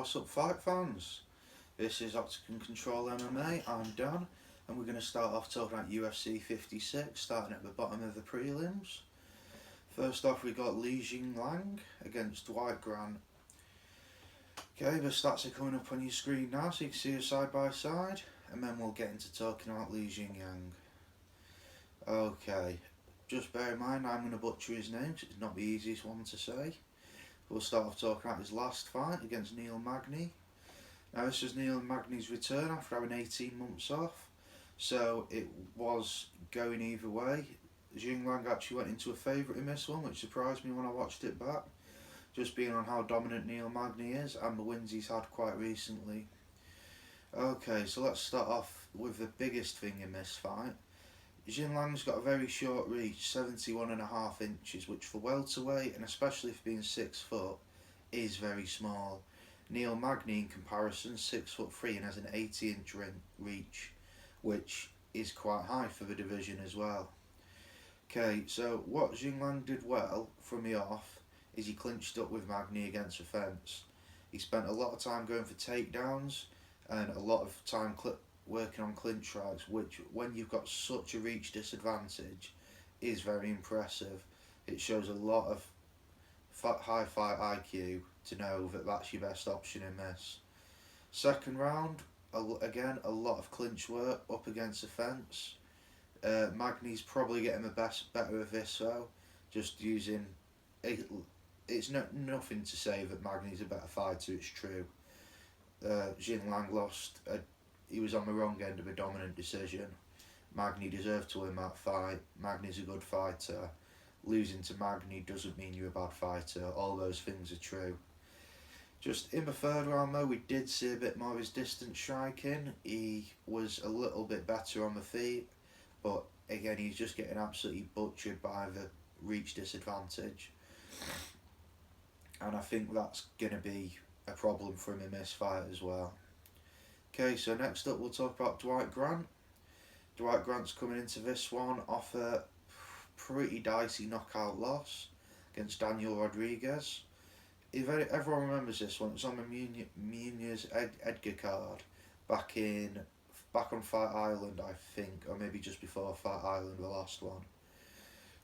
What's up, fight fans? This is Octagon Control MMA. I'm Dan, and we're going to start off talking about UFC 56, starting at the bottom of the prelims. First off, we got Jingliang against Dwight Grant. Okay, the stats are coming up on your screen now, so you can see us side by side, and then we'll get into talking about Jingliang. Okay, just bear in mind I'm going to butcher his name, because it's not the easiest one to say. We'll start off talking about his last fight against Magny. Now, this was Magny's return after having 18 months off, so it was going either way. Jingliang actually went into a favourite in this one, which surprised me when I watched it back, just being on how dominant Magny is and the wins he's had quite recently. Okay, so let's start off with the biggest thing in this fight. Jingliang's got a very short reach, 71.5 inches, which for welterweight, and especially for being 6 foot, is very small. Magny, in comparison, 6'3" and has an 80-inch reach, which is quite high for the division as well. Okay, so what Jingliang did well from the off is he clinched up with Magny against the fence. He spent a lot of time going for takedowns and a lot of time working on clinch strikes, which, when you've got such a reach disadvantage, is very impressive. It shows a lot of high fight IQ to know that that's your best option in this. Second round, again, a lot of clinch work up against the fence. Magny's probably getting the better of this though, just using it. It's nothing to say that Magny's a better fighter, it's true. Jingliang lost. He was on the wrong end of a dominant decision. Magny deserved to win that fight. Magny's a good fighter. Losing to Magny doesn't mean you're a bad fighter. All those things are true. Just in the third round though, we did see a bit more of his distance striking. He was a little bit better on the feet, but again, he's just getting absolutely butchered by the reach disadvantage. And I think that's going to be a problem for him in this fight as well. Okay, so next up we'll talk about Dwight Grant. Dwight Grant's coming into this one off a pretty dicey knockout loss against Daniel Rodriguez. If everyone remembers this one, it was on the Munoz Edgar card back on Fight Island, I think, or maybe just before Fight Island, the last one.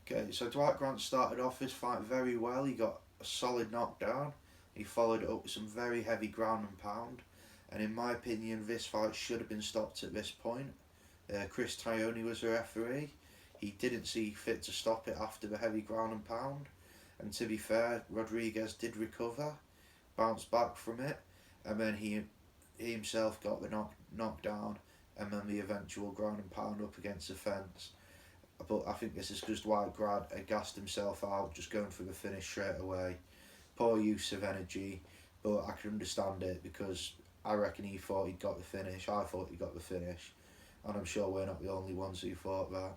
Okay, so Dwight Grant started off his fight very well. He got a solid knockdown. He followed it up with some very heavy ground and pound. And in my opinion, this fight should have been stopped at this point. Chris Trione was the referee. He didn't see fit to stop it after the heavy ground and pound. And to be fair, Rodriguez did recover, bounced back from it, and then he himself got the knockdown, and then the eventual ground and pound up against the fence. But I think this is because Dwight Grant had gassed himself out, just going for the finish straight away. Poor use of energy, but I can understand it because I reckon he thought he'd got the finish. I thought he got the finish, and I'm sure we're not the only ones who thought that.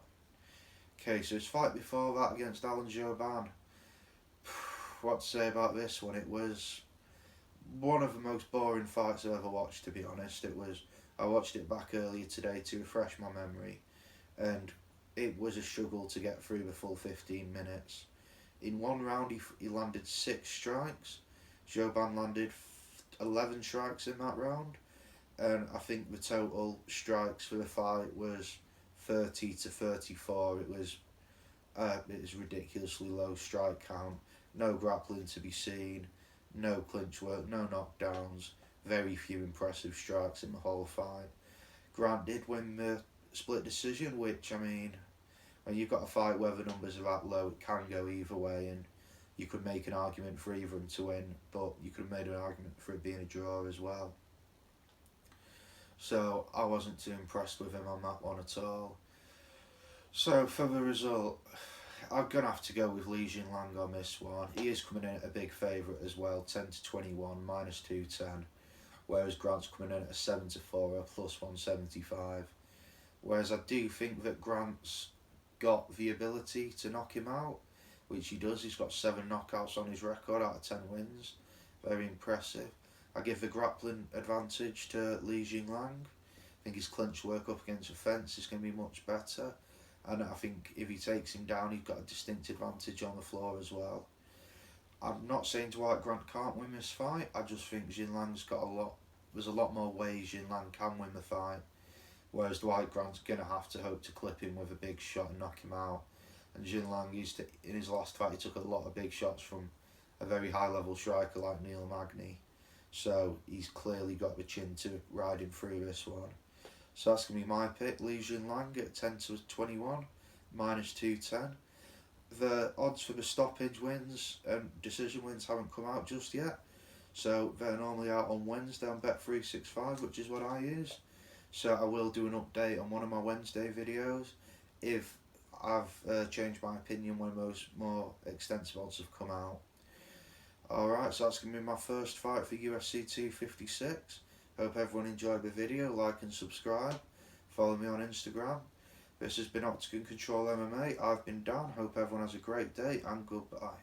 Okay, so his fight before that against Giorban. What to say about this one? It was one of the most boring fights I've ever watched, to be honest. I watched it back earlier today to refresh my memory, and it was a struggle to get through the full 15 minutes. In one round, he landed 6 strikes. Giorban landed 11 strikes in that round, and I think the total strikes for the fight was 30 to 34. It was ridiculously low strike count. No grappling to be seen, no clinch work, no knockdowns, very few impressive strikes in the whole fight. Grant did win the split decision, which, I mean, when you've got a fight where the numbers are that low, it can go either way, and you could make an argument for either of them to win, but you could have made an argument for it being a draw as well. So I wasn't too impressed with him on that one at all. So for the result, I'm going to have to go with Jingliang on this one. He is coming in at a big favourite as well, 10 to 21, minus 210, whereas Grant's coming in at a 7 to 4, plus 175. Whereas I do think that Grant's got the ability to knock him out, which he does. He's got 7 knockouts on his record out of 10 wins. Very impressive. I give the grappling advantage to Jingliang. I think his clinch work up against the fence is going to be much better. And I think if he takes him down, he's got a distinct advantage on the floor as well. I'm not saying Dwight Grant can't win this fight. I just think Jingliang's got a lot. There's a lot more ways Jingliang can win the fight, whereas Dwight Grant's gonna have to hope to clip him with a big shot and knock him out. And Jingliang used to, in his last fight, he took a lot of big shots from a very high level striker like Neil Magny. So he's clearly got the chin to ride him through this one. So that's going to be my pick. Li Jingliang at 10-21, minus 210. The odds for the stoppage wins and decision wins haven't come out just yet. So they're normally out on Wednesday on Bet365, which is what I use. So I will do an update on one of my Wednesday videos if I've changed my opinion when those more extensive odds have come out. Alright, so that's going to be my first fight for UFC 256. Hope everyone enjoyed the video, like and subscribe. Follow me on Instagram. This has been Octagon Control MMA. I've been Dan. Hope everyone has a great day and goodbye.